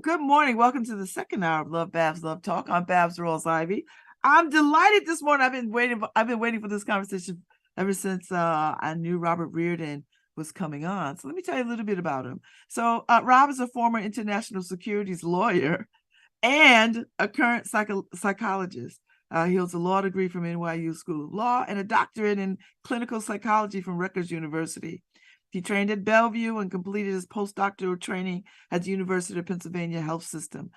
Good morning. Welcome to the second hour of LoveBabz, LoveTalk. I'm Babz Rawls-Ivy. I'm delighted this morning. I've been waiting for this conversation ever since I knew Robert Riordan was coming on. So let me tell you a little bit about him. So Rob is a former international securities lawyer and a current psychologist. He holds a law degree from NYU School of Law and a doctorate in clinical psychology from Rutgers University. He trained at Bellevue and completed his postdoctoral training at the University of Pennsylvania Health System.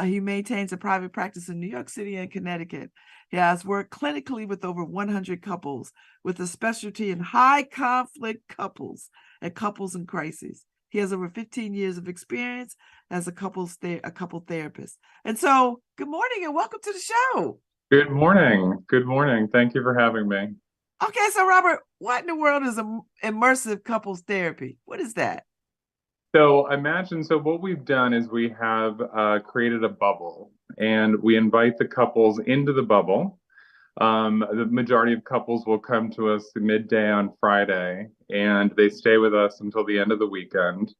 He maintains a private practice in New York City and Connecticut. He has worked clinically with over 100 couples, with a specialty in high conflict couples and couples in crises. He has over 15 years of experience as a couple therapist. And so, good morning and welcome to the show. Good morning. Good morning. Thank you for having me. Okay, so Robert, what in the world is immersive couples therapy? What is that? So what we've done is we have created a bubble, and we invite the couples into the bubble. The majority of couples will come to us midday on Friday, and they stay with us until the end of the weekend.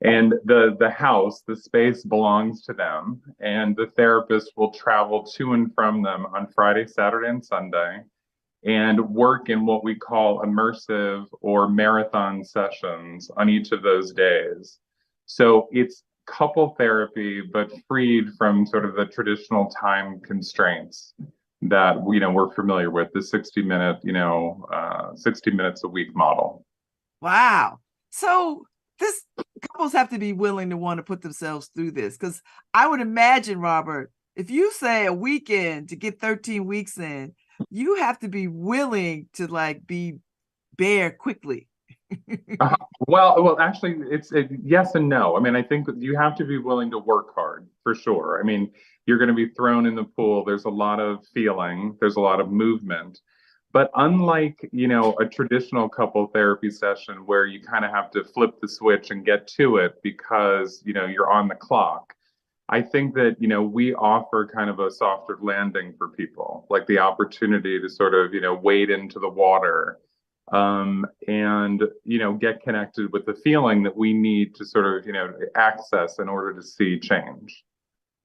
And the house, the space belongs to them, and the therapist will travel to and from them on Friday, Saturday, and Sunday, and work in what we call immersive or marathon sessions on each of those days. So it's couple therapy, but freed from sort of the traditional time constraints that we're familiar with, the 60-minute, 60 minutes a week model. Wow. So this couples have to be willing to want to put themselves through this, because I would imagine, Robert, if you say a weekend to get 13 weeks in, you have to be willing to be bare quickly. Well, actually, it's yes and no. I mean, I think that you have to be willing to work hard for sure. I mean, you're going to be thrown in the pool. There's a lot of feeling. There's a lot of movement. But unlike, a traditional couple therapy session where you kind of have to flip the switch and get to it because, you're on the clock, I think that, we offer kind of a softer landing for people, like the opportunity to sort of, wade into the water, and, get connected with the feeling that we need to sort of, access in order to see change.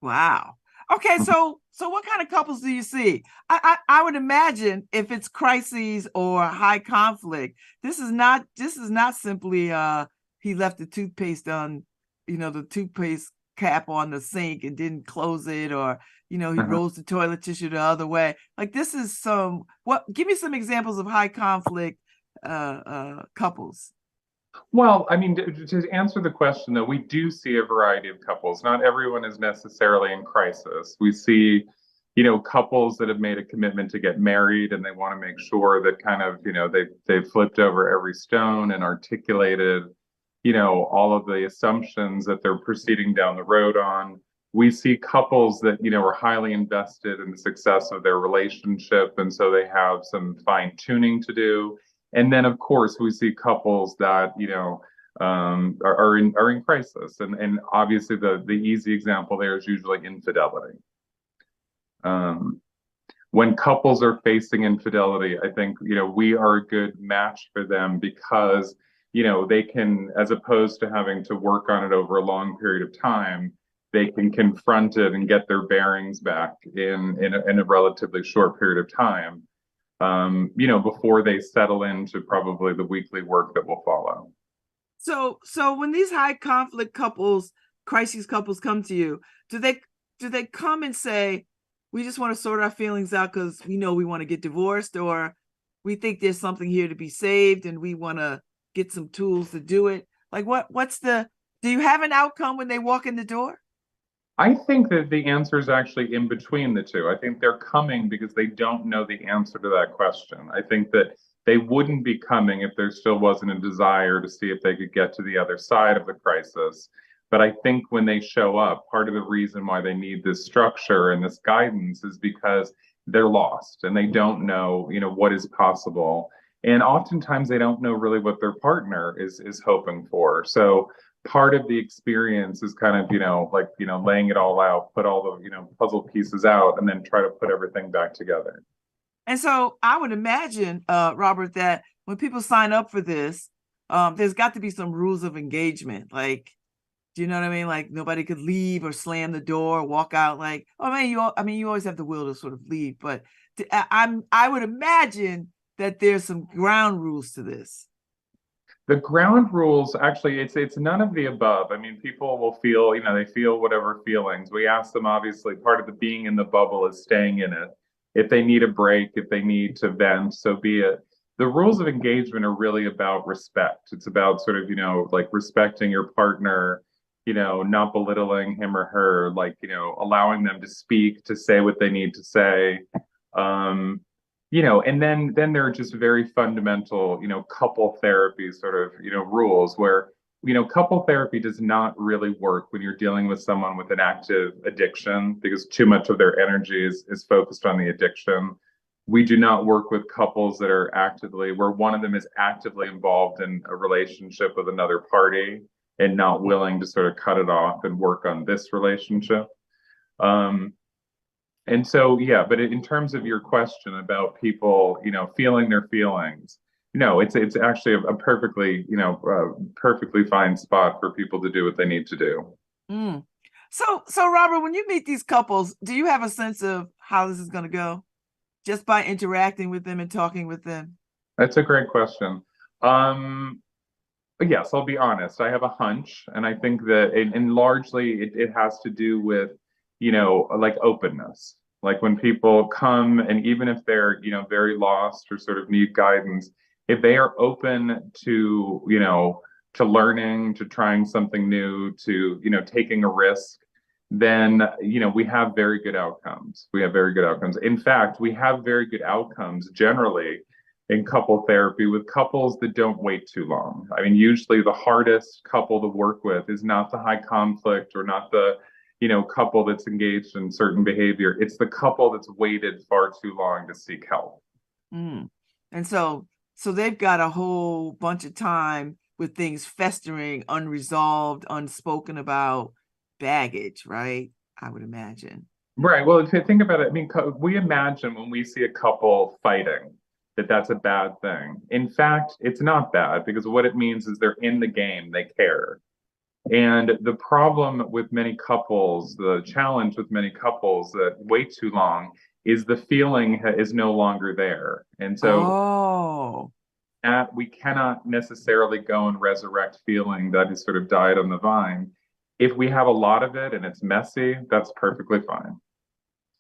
Wow. Okay, so what kind of couples do you see? I would imagine if it's crises or high conflict, this is not simply he left the toothpaste on, the toothpaste cap on the sink and didn't close it, or he rolls the toilet tissue the other way. Like, this is give me some examples of high conflict couples. Well, I mean, to answer the question, though, we do see a variety of couples. Not everyone is necessarily in crisis. We see, couples that have made a commitment to get married, and they want to make sure that kind of, they've flipped over every stone and articulated, all of the assumptions that they're proceeding down the road on. We see couples that, are highly invested in the success of their relationship, and so they have some fine tuning to do. And then, of course, we see couples that, are in crisis. And obviously, the easy example there is usually infidelity. When couples are facing infidelity, I think, we are a good match for them because, they can, as opposed to having to work on it over a long period of time, they can confront it and get their bearings back in a relatively short period of time. Before they settle into probably the weekly work that will follow. So when these high conflict couples, crises couples come to you, do they come and say, we just want to sort our feelings out because we know we want to get divorced, or we think there's something here to be saved and we want to get some tools to do it? Like, do you have an outcome when they walk in the door? I think that the answer is actually in between the two. I think they're coming because they don't know the answer to that question. I think that they wouldn't be coming if there still wasn't a desire to see if they could get to the other side of the crisis. But I think when they show up, part of the reason why they need this structure and this guidance is because they're lost and they don't know, what is possible. And oftentimes they don't know really what their partner is hoping for. So part of the experience is kind of, like, laying it all out, put all the, puzzle pieces out, and then try to put everything back together. And so I would imagine, Robert, that when people sign up for this, there's got to be some rules of engagement. Like, do you know what I mean? Like nobody could leave or slam the door, walk out. Like, oh man, you always have the will to sort of leave, but I would imagine that there's some ground rules to this. The ground rules, actually, it's none of the above. I mean, people will feel, they feel whatever feelings. We ask them, obviously, part of the being in the bubble is staying in it. If they need a break, if they need to vent, so be it. The rules of engagement are really about respect. It's about sort of, like respecting your partner, not belittling him or her, like, allowing them to speak, to say what they need to say. Um, and then there are just very fundamental, couple therapy sort of, rules where, couple therapy does not really work when you're dealing with someone with an active addiction because too much of their energy is focused on the addiction. We do not work with couples that are actively, where one of them is actively involved in a relationship with another party and not willing to sort of cut it off and work on this relationship. Um, and so, yeah, but in terms of your question about people, feeling their feelings, no, it's actually a perfectly, perfectly fine spot for people to do what they need to do. Mm. So Robert, when you meet these couples, do you have a sense of how this is going to go just by interacting with them and talking with them? That's a great question. Um, yes, I'll be honest. I have a hunch, and I think that, and largely it has to do with, like openness. Like when people come, and even if they're, very lost or sort of need guidance, if they are open to, to learning, to trying something new, to, taking a risk, then, we have very good outcomes. We have very good outcomes. In fact, we have very good outcomes generally in couple therapy with couples that don't wait too long. I mean, usually the hardest couple to work with is not the high conflict or not the, couple that's engaged in certain behavior. It's the couple that's waited far too long to seek help. Mm. And so they've got a whole bunch of time with things festering, unresolved, unspoken about baggage, right? I would imagine. Right. Well, if you think about it, I mean, we imagine when we see a couple fighting that that's a bad thing. In fact, it's not bad because what it means is they're in the game, they care. And the problem with many couples, the challenge with many couples that wait too long is the feeling is no longer there. And so Oh, we cannot necessarily go and resurrect feeling that has sort of died on the vine. If we have a lot of it and it's messy, that's perfectly fine.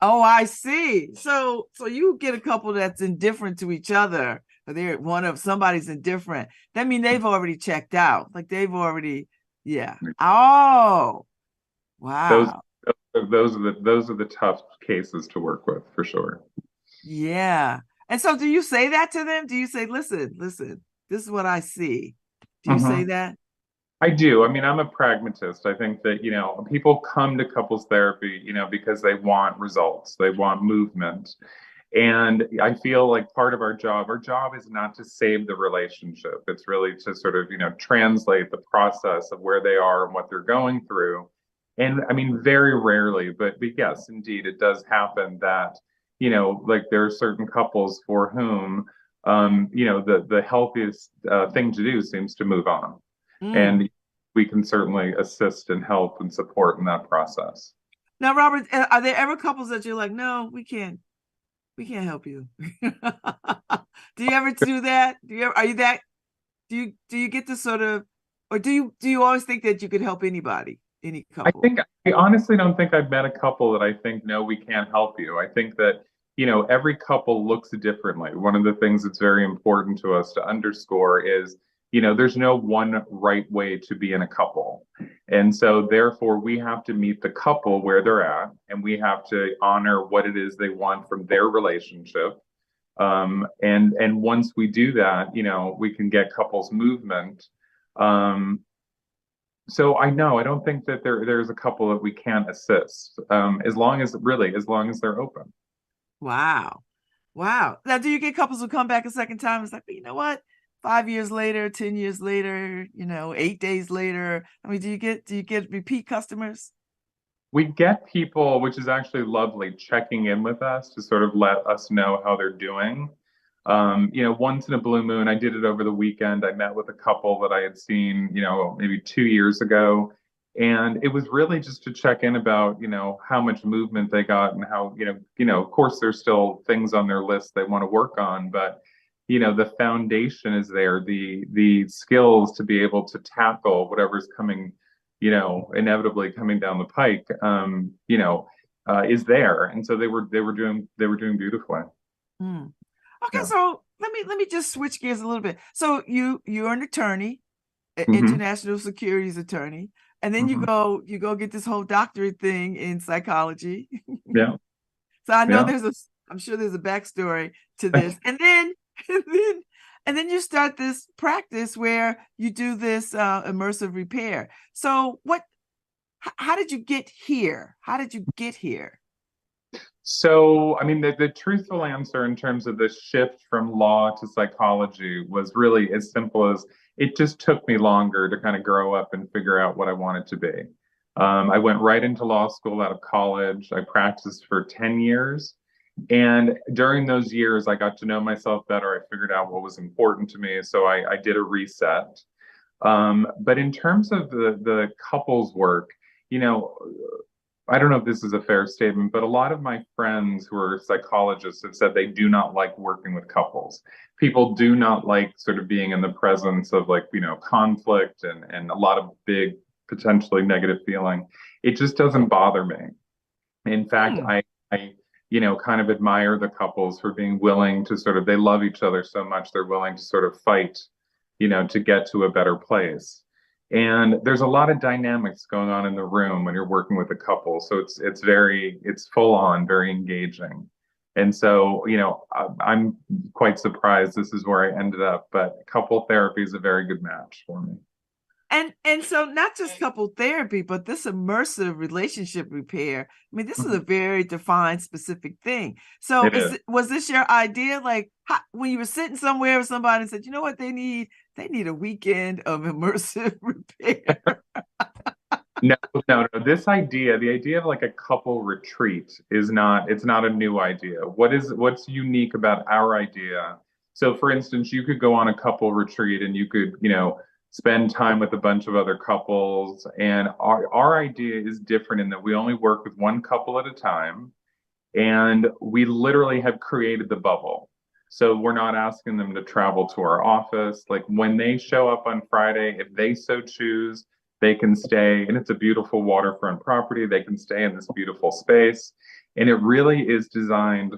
oh, I see. So you get a couple that's indifferent to each other, or they're one of somebody's indifferent. That means they've already checked out. Like they've already, yeah. Oh, Those wow. those are the tough cases to work with for sure. Yeah. And so do you say that to them? Do you say, listen, this is what I see? Do you say Mhm. that? I do. I mean, I'm a pragmatist. I think that, people come to couples therapy, because they want results, they want movement. And I feel like part of our job is not to save the relationship. It's really to sort of, translate the process of where they are and what they're going through. And I mean, very rarely, but yes, indeed, it does happen that, like there are certain couples for whom, the healthiest thing to do seems to move on. Mm. And we can certainly assist and help and support in that process. Now, Robert, are there ever couples that you're like, no, we can't help you? Do you ever do that? Are you that, do you get to sort of, or do you always think that you could help anybody, any couple? I honestly don't think I've met a couple that I think, no, we can't help you. I think that, every couple looks differently. One of the things that's very important to us to underscore is, there's no one right way to be in a couple. And so therefore we have to meet the couple where they're at and we have to honor what it is they want from their relationship. And once we do that, we can get couples movement. Um, so I know I don't think that there's a couple that we can't assist, as long as they're open. Wow. Wow. Now, do you get couples who come back a second time? It's like, you know what? 5 years later, 10 years later, 8 days later. I mean, do you get repeat customers? We get people, which is actually lovely, checking in with us to sort of let us know how they're doing. Once in a blue moon, I did it over the weekend. I met with a couple that I had seen, maybe 2 years ago. And it was really just to check in about, how much movement they got and how, of course, there's still things on their list they want to work on, but the foundation is there, the skills to be able to tackle whatever's coming, inevitably coming down the pike, is there. And so they were doing beautifully. Hmm. Okay, Yeah. so let me just switch gears a little bit. So you're an attorney, Hmm. international securities attorney, and then you Hmm. go you go get this whole doctorate thing in psychology. Yeah. So I know Yeah. I'm sure there's a backstory to this. And then and then and then you start this practice where you do this immersive repair. So how did you get here? How did you get here? So, I mean, the truthful answer in terms of the shift from law to psychology was really as simple as it just took me longer to kind of grow up and figure out what I wanted to be. I went right into law school out of college. I practiced for 10 years. And during those years, I got to know myself better. I figured out what was important to me. So I did a reset. But in terms of the couples work, you know, I don't know if this is a fair statement, but a lot of my friends who are psychologists have said they do not like working with couples. People do not like sort of being in the presence of like, conflict and a lot of big, potentially negative feeling. It just doesn't bother me. In fact, Hmm. I kind of admire the couples for being willing to sort of, they love each other so much, they're willing to sort of fight, to get to a better place. And there's a lot of dynamics going on in the room when you're working with a couple. So it's full on, very engaging. And so, I'm quite surprised this is where I ended up, but couple therapy is a very good match for me. And so not just couple therapy, but this immersive relationship repair. I mean, this is a Mhm. very defined, specific thing. So It is. was this your idea? Like when you were sitting somewhere with somebody and said, you know what they need? They need a weekend of immersive repair. No, no, no. The idea of like a couple retreat it's not a new idea. What's unique about our idea? So for instance, you could go on a couple retreat and you could, spend time with a bunch of other couples. And our idea is different in that we only work with one couple at a time. And we literally have created the bubble. So we're not asking them to travel to our office. Like when they show up on Friday, if they so choose, they can stay, and it's a beautiful waterfront property. They can stay in this beautiful space. And it really is designed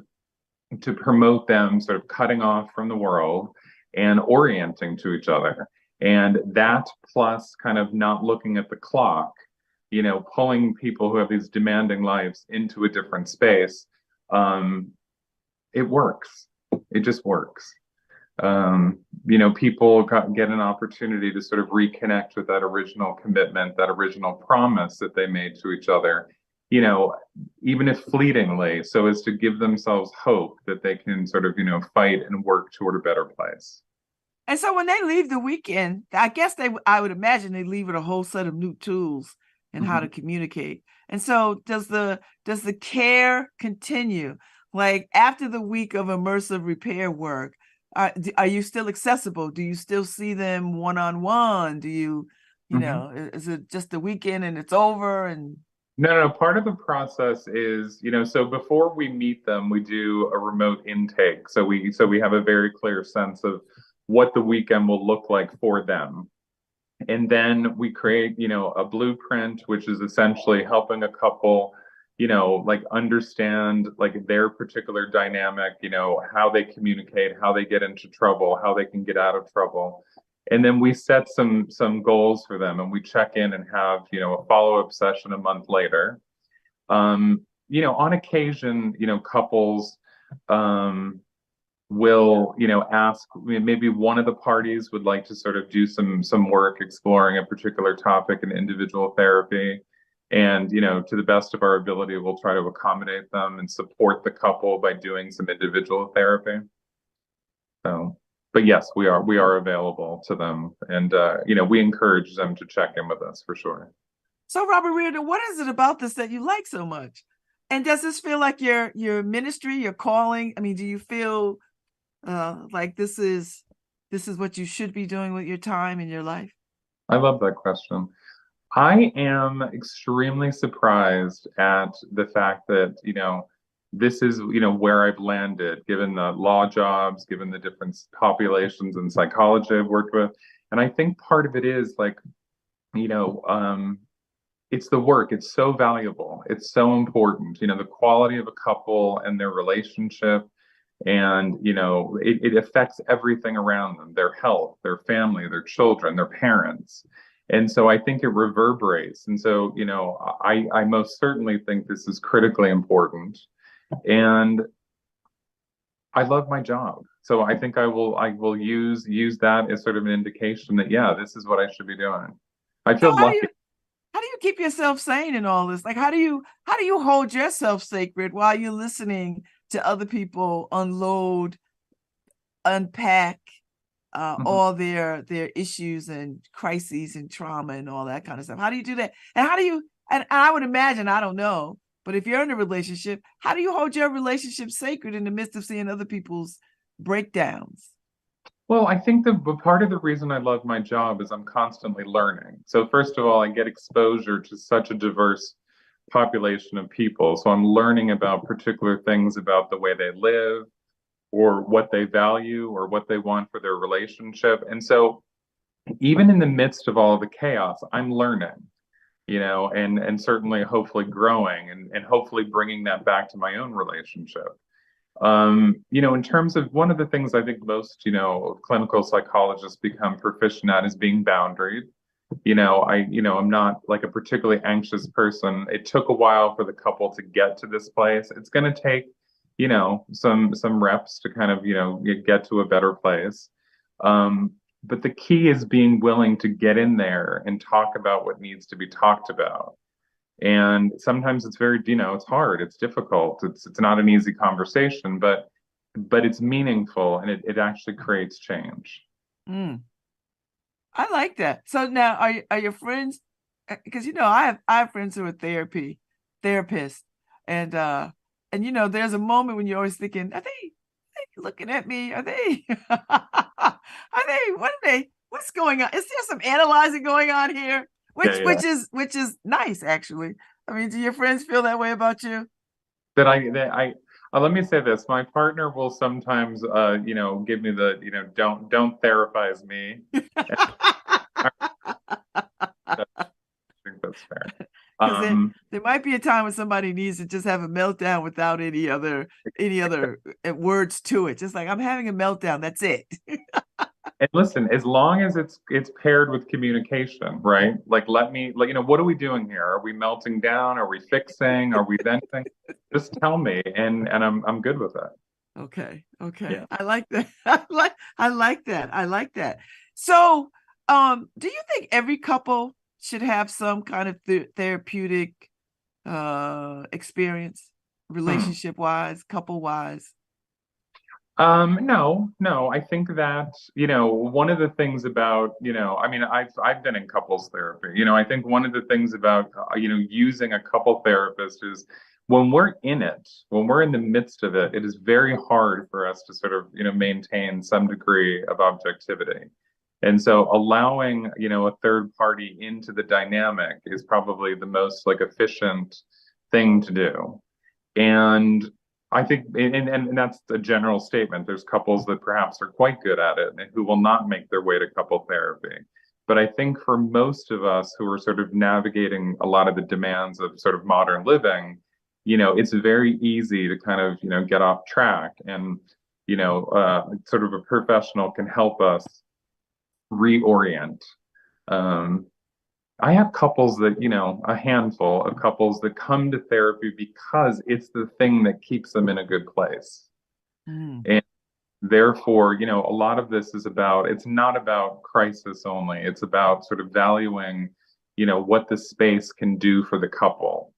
to promote them sort of cutting off from the world and orienting to each other. And that plus kind of not looking at the clock, pulling people who have these demanding lives into a different space, um, it works. It just works. People get an opportunity to sort of reconnect with that original commitment, that original promise that they made to each other, you know, even if fleetingly, so as to give themselves hope that they can sort of, fight and work toward a better place. And so when they leave the weekend, I guess I would imagine they leave with a whole set of new tools and how to Mhm. communicate. And so does the care continue? Like after the week of immersive repair work, are you still accessible? Do you still see them one on one? Do Mhm. is it just the weekend and it's over? And No, no, no. Part of the process is, so before we meet them, we do a remote intake. So we have a very clear sense of what the weekend will look like for them. And then we create, a blueprint, which is essentially helping a couple, like understand like their particular dynamic, how they communicate, how they get into trouble, how they can get out of trouble. And then we set some goals for them and we check in and have, a follow-up session a month later. On occasion, couples will, ask, maybe one of the parties would like to sort of do some work exploring a particular topic in individual therapy. And, to the best of our ability, we'll try to accommodate them and support the couple by doing some individual therapy. So, but yes, we are available to them, and we encourage them to check in with us for sure. So, Robert Riordan, what is it about this that you like so much? And does this feel like your ministry, your calling? I mean, do you feel like this is what you should be doing with your time in your life? I love that question. I am extremely surprised at the fact that, this is, where I've landed, given the law jobs, given the different populations and psychology I've worked with. And I think part of it is like, you know, um, it's the work. It's so valuable. It's so important, the quality of a couple and their relationship. And, it affects everything around them, their health, their family, their children, their parents. And so I think it reverberates. And so, I most certainly think this is critically important. And I love my job. So I think I will use that as sort of an indication that, yeah, this is what I should be doing. I So feel lucky. how do you keep yourself sane in all this? Like, how do you hold yourself sacred while you're listening to other people unload, unpack Mhm. all their issues and crises and trauma and all that kind of stuff? How do you do that? And how do you, and I would imagine, I don't know, but if you're in a relationship, how do you hold your relationship sacred in the midst of seeing other people's breakdowns? Well, I think the part of the reason I love my job is I'm constantly learning. So first of all, I get exposure to such a diverse population of people. So I'm learning about particular things about the way they live or what they value or what they want for their relationship. And so even in the midst of all of the chaos, I'm learning, and certainly hopefully growing and hopefully bringing that back to my own relationship. In terms of one of the things I think most, clinical psychologists become proficient at is being boundaried. I'm not like a particularly anxious person. It took a while for the couple to get to this place. It's going to take, some reps to kind of, get to a better place. But the key is being willing to get in there and talk about what needs to be talked about. And sometimes it's very, it's hard, it's difficult, it's not an easy conversation, but it's meaningful and it actually creates change. Mm, I like that. So now, are your friends? Because I have friends who are therapists, and there's a moment when you're always thinking, are they looking at me? Are they? Are they? What are they? What's going on? Is there some analyzing going on here? Yeah, Which yeah. which is nice, actually. I mean, do your friends feel that way about you? That I let me say this, my partner will sometimes give me the, don't therapize me. I think that's fair. Because Um, there might be a time when somebody needs to just have a meltdown without any other words to it. Just like, I'm having a meltdown. That's it. And listen, as long as it's paired with communication, right? Like let me like what are we doing here? Are we melting down? Are we fixing? Are we venting? Just tell me and I'm good with that. Okay. Yeah. Okay. I like that. I like that. I like that. So, do you think every couple should have some kind of therapeutic experience, Hmm. relationship wise, couple wise? No, no. I think that, one of the things about, I mean, I've been in couples therapy. I think one of the things about, using a couple therapist is when we're in it, when we're in the midst of it, it is very hard for us to sort of, maintain some degree of objectivity. And so allowing, a third party into the dynamic is probably the most like efficient thing to do. And I think, and that's a general statement. There's couples that perhaps are quite good at it and who will not make their way to couple therapy. But I think for most of us who are sort of navigating a lot of the demands of sort of modern living, it's very easy to kind of, get off track. And, sort of a professional can help us reorient. Um, I have couples that, a handful of couples that come to therapy because it's the thing that keeps them in a good place. Mm. And therefore, a lot of this is about, it's not about crisis only. It's about sort of valuing, what the space can do for the couple.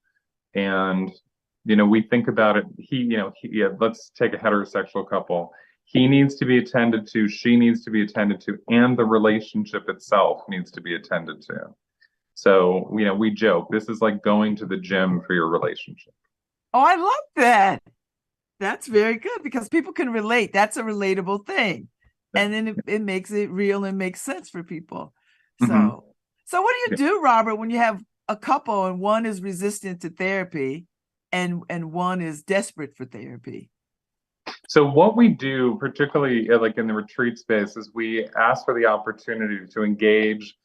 And, we think about it, yeah, let's take a heterosexual couple. He needs to be attended to, she needs to be attended to, and the relationship itself needs to be attended to. So, we joke, this is like going to the gym for your relationship. Oh, I love that. That's very good because people can relate. That's a relatable thing. And then it makes it real and makes sense for people. Mm-hmm. So what do you do, Robert, when you have a couple and one is resistant to therapy and one is desperate for therapy? So what we do, particularly like in the retreat space, is we ask for the opportunity to engage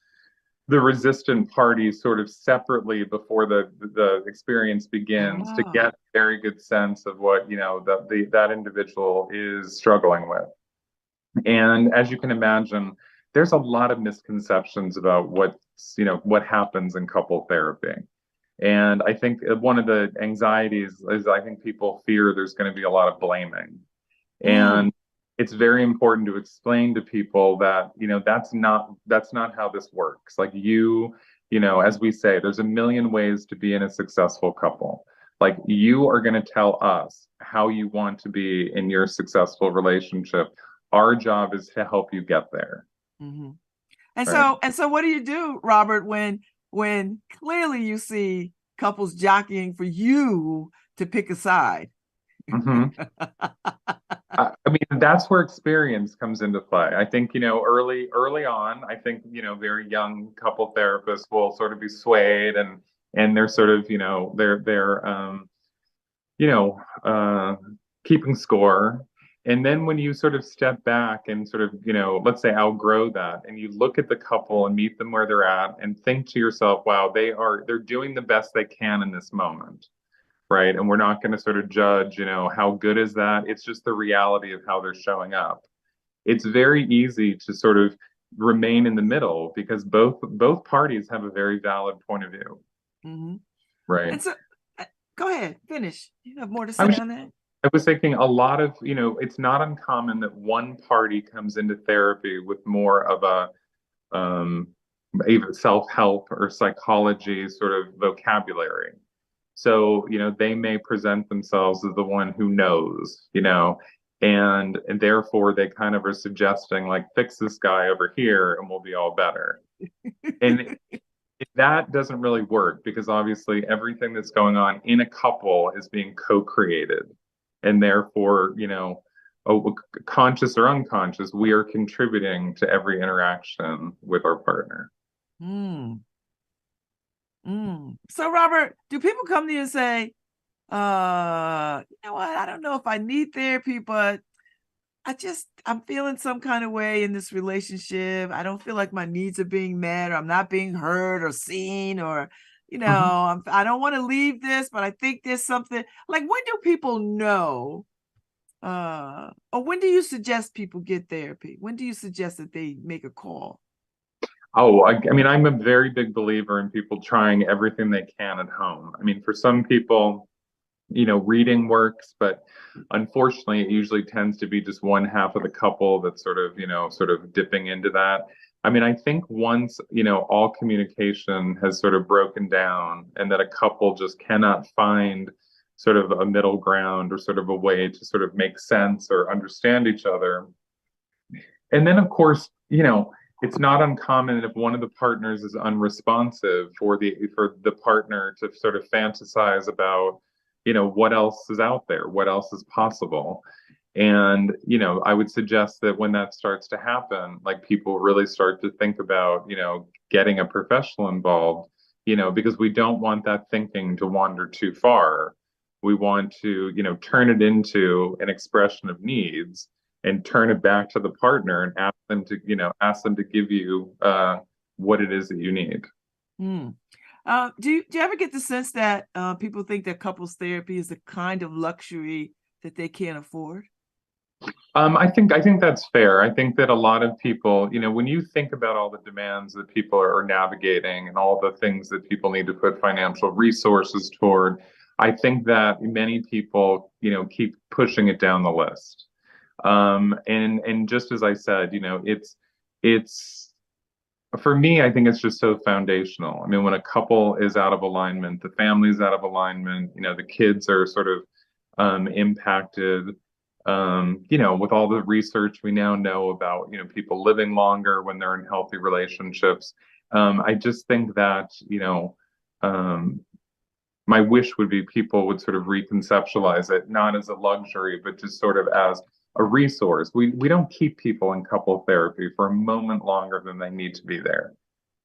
the resistant parties sort of separately before the experience begins to Ah, get a very good sense of what that individual is struggling with. And as you can imagine, there's a lot of misconceptions about what happens in couple therapy. And I think one of the anxieties is I think people fear there's going to be a lot of blaming. mm, And it's very important to explain to people that, that's not how this works. Like as we say, there's a million ways to be in a successful couple. Like you are going to tell us how you want to be in your successful relationship. Our job is to help you get there. mm-hmm. And Right. so what do you do, Robert, when clearly you see couples jockeying for you to pick a side? Mm-hmm. I mean, that's where experience comes into play. I think, early on, I think, very young couple therapists will sort of be swayed and they're sort of, they're you know, keeping score. And then when you sort of step back and sort of, let's say outgrow that and you look at the couple and meet them where they're at and think to yourself, wow, they're doing the best they can in this moment, right? And we're not going to sort of judge, how good is that? It's just the reality of how they're showing up. It's very easy to sort of remain in the middle because both parties have a very valid point of view, Mm-hmm. right? And so, go ahead, finish. You have more to I say was on that? I was thinking a lot of, it's not uncommon that one party comes into therapy with more of um, a self-help or psychology sort of vocabulary. So, they may present themselves as the one who knows, and therefore they kind of are suggesting like fix this guy over here and we'll be all better. And that doesn't really work because obviously everything that's going on in a couple is being co-created. And therefore, conscious or unconscious, we are contributing to every interaction with our partner. Mm, mm. So, Robert, do people come to you and say, you know what, I don't know if I need therapy, but I'm feeling some kind of way in this relationship. I don't feel like my needs are being met, or I'm not being heard or seen, or, Mhm. I don't want to leave this, but I think there's something. Like, when do people know? Or when do you suggest people get therapy? When do you suggest that they make a call? Oh, I mean, I'm a very big believer in people trying everything they can at home. I mean, for some people, reading works, but unfortunately, it usually tends to be just one half of the couple that's sort of dipping into that. I mean, I think once, all communication has sort of broken down and that a couple just cannot find sort of a middle ground or sort of a way to sort of make sense or understand each other. And then, of course, it's not uncommon if one of the partners is unresponsive for the partner to sort of fantasize about, what else is out there, what else is possible. And, I would suggest that when that starts to happen, like people really start to think about, getting a professional involved, because we don't want that thinking to wander too far. We want to, turn it into an expression of needs and turn it back to the partner and ask them to give you what it is that you need. Hmm. Do you ever get the sense that people think that couples therapy is a kind of luxury that they can't afford? I think that's fair. I think that a lot of people, when you think about all the demands that people are navigating and all the things that people need to put financial resources toward, I think that many people, keep pushing it down the list. And just as I said, it's For me, I think it's just so foundational. I mean, when a couple is out of alignment, the family's out of alignment, the kids are sort of impacted. With all the research we now know about, people living longer when they're in healthy relationships. I just think that, um, my wish would be people would sort of reconceptualize it, not as a luxury, but just sort of as a resource. We don't keep people in couple therapy for a moment longer than they need to be there,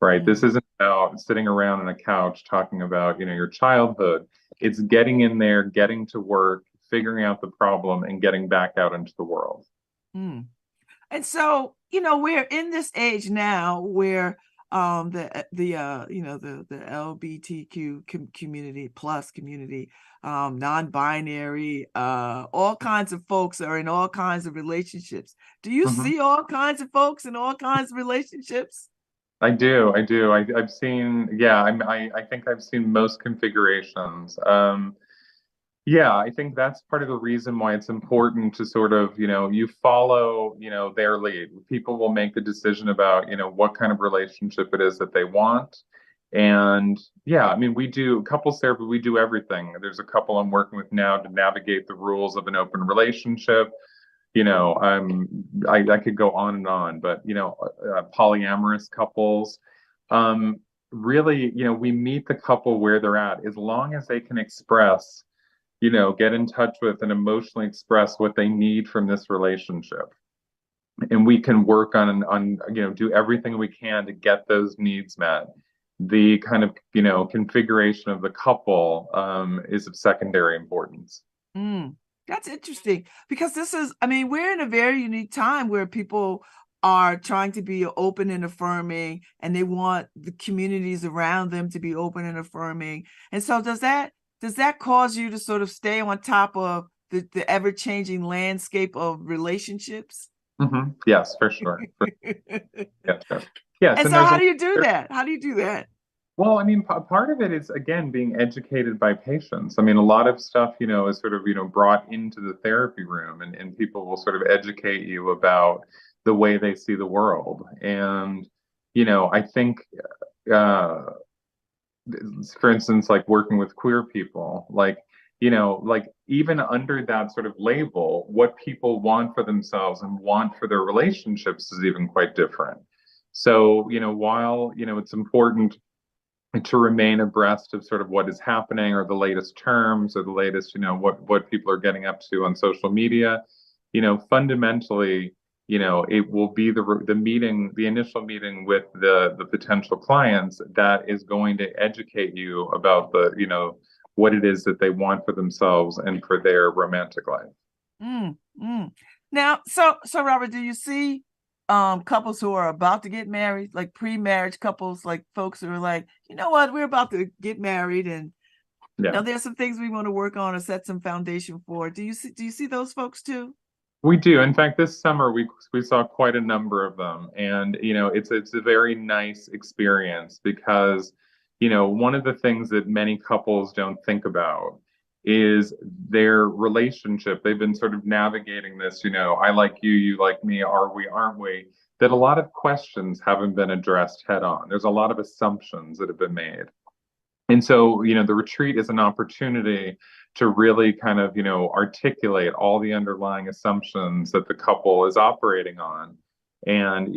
right? This Mm. isn't about sitting around on a couch talking about, your childhood. It's getting in there, getting to work, figuring out the problem, and getting back out into the world. Mm. And so, we're in this age now where the LGBTQ community plus community, non-binary, all kinds of folks are in all kinds of relationships. Do you Mhm. see all kinds of folks in all kinds of relationships? I do, I do. I've seen, yeah, I think I've seen most configurations. Yeah, I think that's part of the reason why it's important to sort of, you follow, their lead. People will make the decision about, what kind of relationship it is that they want. And yeah, I mean, we do couples therapy, we do everything. There's a couple I'm working with now to navigate the rules of an open relationship. I could go on and on, but polyamorous couples, um, really, we meet the couple where they're at, as long as they can express, get in touch with and emotionally express what they need from this relationship. And we can work on, do everything we can to get those needs met. The kind of, configuration of the couple, is of secondary importance. Mm, that's interesting because we're in a very unique time where people are trying to be open and affirming, and they want the communities around them to be open and affirming. And so does that cause you to sort of stay on top of the ever-changing landscape of relationships? Yes, for sure. Yes, yes. Yes, And and so how do you do that? How do you do that? well, I mean, part of it is, again, being educated by patients. I mean, a lot of stuff, is sort of, brought into the therapy room, and people will sort of educate you about the way they see the world. And, I think, uh, for instance, like working with queer people, like even under that sort of label, what people want for themselves and want for their relationships is even quite different. So, while, it's important to remain abreast of sort of what is happening, or the latest terms, or the latest, what people are getting up to on social media, fundamentally, it will be the meeting, the initial meeting with the potential clients, that is going to educate you about what it is that they want for themselves and for their romantic life. Mm, mm. Now, so Robert, do you see couples who are about to get married, like pre-marriage couples, like folks who are like, you know what, we're about to get married, and Yeah. there's some things we want to work on or set some foundation for. Do you see those folks too? We do. In fact, this summer we saw quite a number of them, and it's a very nice experience because one of the things that many couples don't think about is their relationship. They've been sort of navigating this, I like you, you like me, are we, aren't we? That a lot of questions haven't been addressed head on. There's a lot of assumptions that have been made. And so, the retreat is an opportunity to really kind of, articulate all the underlying assumptions that the couple is operating on, and,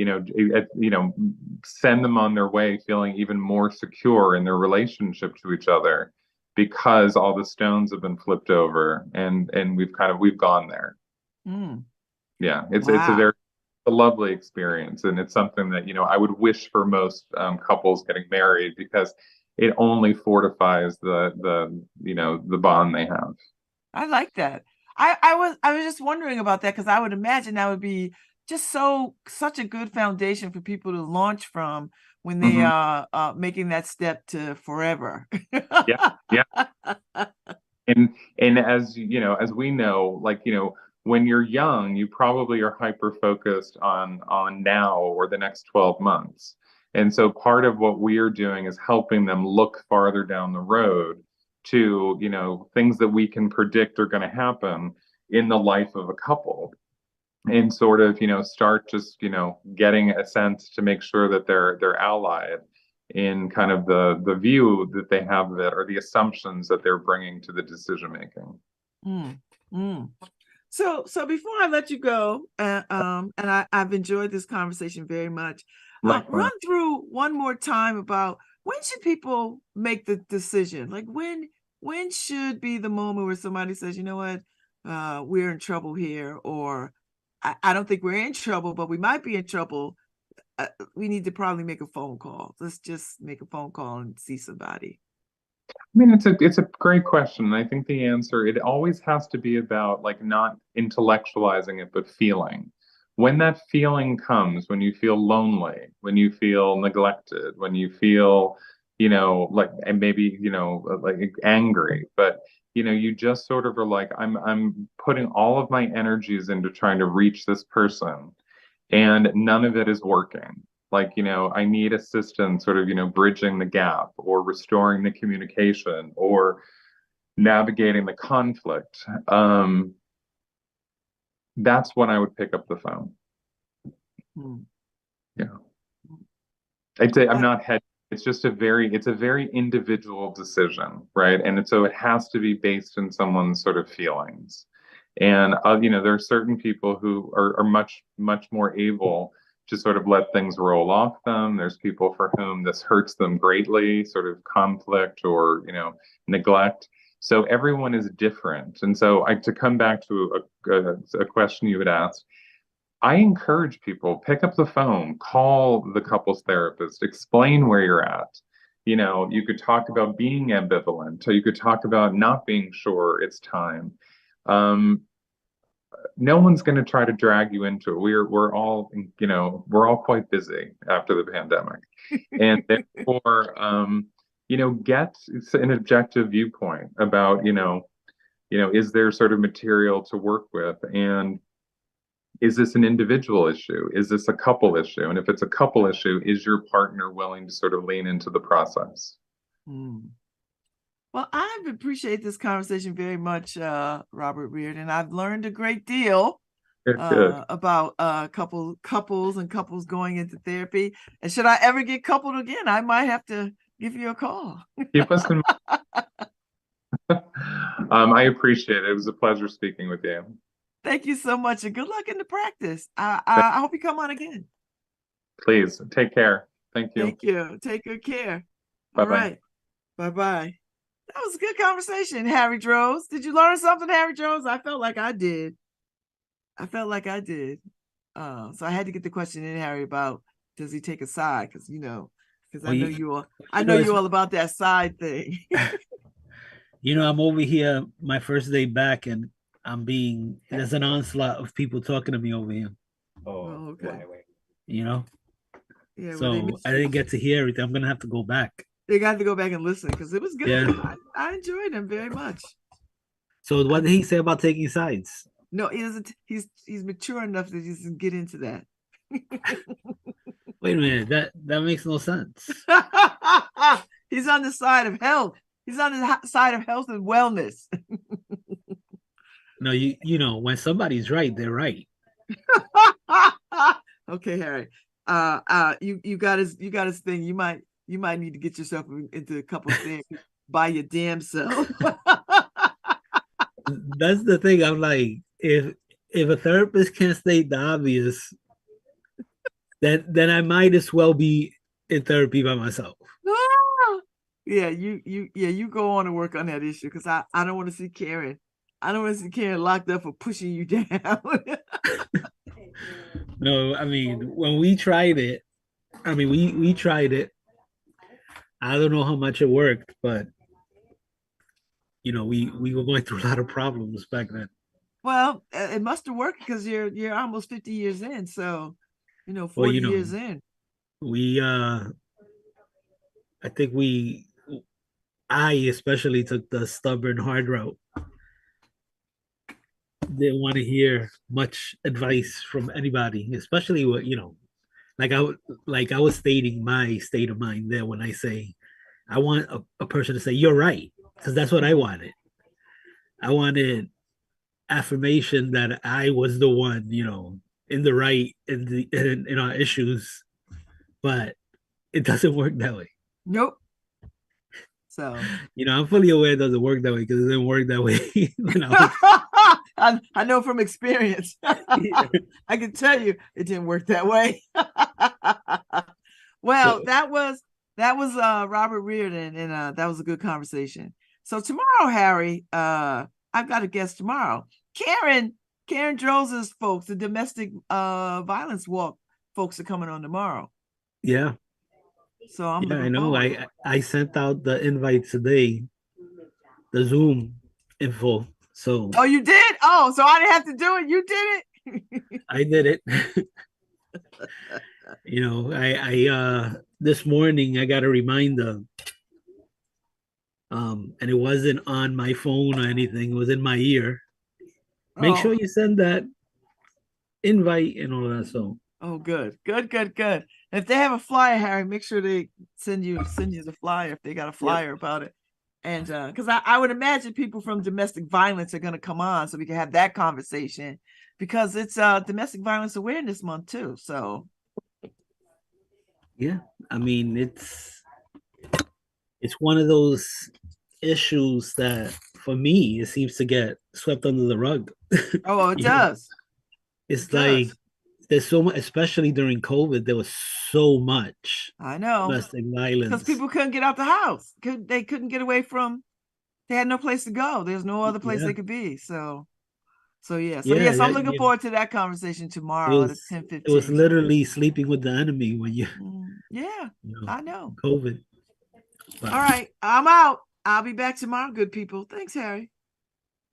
send them on their way feeling even more secure in their relationship to each other, because all the stones have been flipped over, and we've gone there. Mm, Yeah, it's a wow. very a lovely experience, and it's something that I would wish for most couples getting married, because it only fortifies the bond they have. I like that. I was just wondering about that because I would imagine that would be just such a good foundation for people to launch from when they Hmm. are making that step to forever. Yeah, yeah, and as we know, like when you're young, you probably are hyper focused on now or the next 12 months. And so part of what we are doing is helping them look farther down the road to, things that we can predict are going to happen in the life of a couple. and sort of, start just, getting a sense to make sure that they're allied in kind of the view that they have of it, or the assumptions that they're bringing to the decision making. Mm, mm. So before I let you go, and I've enjoyed this conversation very much. Likewise. Run through one more time about when should people make the decision? Like when should be the moment where somebody says, you know what, we're in trouble here, or I don't think we're in trouble, but we might be in trouble. We need to probably make a phone call. Let's just make a phone call and see somebody. I mean, it's a great question. And I think the answer, it always has to be about like not intellectualizing it, but feeling. When that feeling comes, when you feel lonely, when you feel neglected, when you feel, like, and maybe, like angry, but you just sort of are like, I'm putting all of my energies into trying to reach this person, and none of it is working. Like, I need assistance sort of, bridging the gap, or restoring the communication, or navigating the conflict. That's when I would pick up the phone. Hmm. Yeah. I'd say I'm That, not head. It's a very individual decision, right? So it has to be based in someone's sort of feelings. And there are certain people who are much, much more able to sort of let things roll off them. There's people for whom this hurts them greatly, sort of conflict, or, neglect. So everyone is different. And so to come back to a question you had asked, I encourage people, pick up the phone, call the couples therapist, explain where you're at. You could talk about being ambivalent, or you could talk about not being sure it's time. Um, no one's going to try to drag you into it. We're all quite busy after the pandemic, and therefore, get an objective viewpoint about, is there sort of material to work with, and is this an individual issue? Is this a couple issue? And if it's a couple issue, is your partner willing to sort of lean into the process? hmm. Well, I appreciate this conversation very much, Robert Riordan. I've learned a great deal Good, good. about couples and couples going into therapy. And should I ever get coupled again, I might have to give you a call. Keep us in mind. I appreciate it. It was a pleasure speaking with you. Thank you so much, and good luck in the practice. I hope you come on again. Please take care. Thank you. Thank you. Take good care. Bye All bye. right. Bye-bye. That was a good conversation, Harry Droz. Did you learn something, Harry Droz? I felt like I did. So I had to get the question in, Harry, about does he take a side? Because Oh, I know you all. I you know know, you all about that side thing. I'm over here my first day back, and there's an onslaught of people talking to me over here. Oh, okay. You know, Yeah. Well, so I didn't get to hear everything. I'm gonna have to go back. they got to go back and listen because it was good. Yeah. I enjoyed him very much. So what did he say about taking sides? No, he doesn't. He's mature enough that he doesn't get into that. Wait a minute, that makes no sense. He's on the side of health. He's on the side of health and wellness. No, when somebody's right, they're right. Okay, Harry. You got his thing. You might need to get yourself into a couple of things by your damn self. That's the thing. I'm like, if a therapist can't state the obvious, then I might as well be in therapy by myself. Yeah, you go on and work on that issue because I don't want to see Karen. I don't want to see Karen locked up for pushing you down. No, I mean, when we tried it, we tried it. I don't know how much it worked, but we were going through a lot of problems back then. Well, it must have worked because you're almost 50 years in, so 40 years in. We I think I especially took the stubborn hard route. Didn't want to hear much advice from anybody, especially what like I was stating my state of mind there when I say I want a person to say you're right, because that's what I wanted. I wanted affirmation that I was the one, in the right in our issues, but it doesn't work that way. Nope. So I'm fully aware it doesn't work that way because it didn't work that way when I know from experience. I can tell you it didn't work that way. Well, that was Robert Riordan, and that was a good conversation. So tomorrow, Harry, I've got a guest tomorrow. Karen Droz's folks, the domestic violence walk folks, are coming on tomorrow. Yeah. So I'm I know. I sent out the invite today, the Zoom info. So oh, you did? Oh, so I didn't have to do it. You did it. I did it. I this morning I got a reminder. And it wasn't on my phone or anything, it was in my ear. Make sure you send that invite and all that. So good. If they have a flyer, Harry, make sure they send you the flyer if they got a flyer about it. And because I would imagine people from domestic violence are going to come on so we can have that conversation, because it's Domestic Violence Awareness Month too. So yeah, I mean it's one of those issues that for me it seems to get swept under the rug. Oh, it does. It's like there's so much, especially during COVID, there was so much. I know. Domestic violence. Because people couldn't get out the house. They couldn't get away from, they had no place to go. There's no other place they could be. So yes, I'm looking forward to that conversation tomorrow at 10:15. It was literally sleeping with the enemy when you I know. COVID. But, all right, I'm out. I'll be back tomorrow, good people. Thanks, Harry.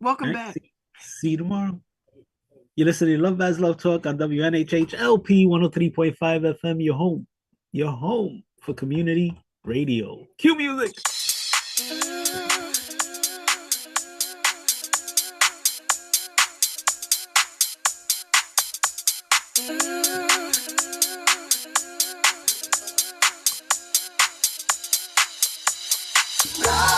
Welcome back. See you tomorrow. You're listening to LoveBabz Love Talk on WNHH LP 103.5 FM, your home for community radio. Cue music. Love.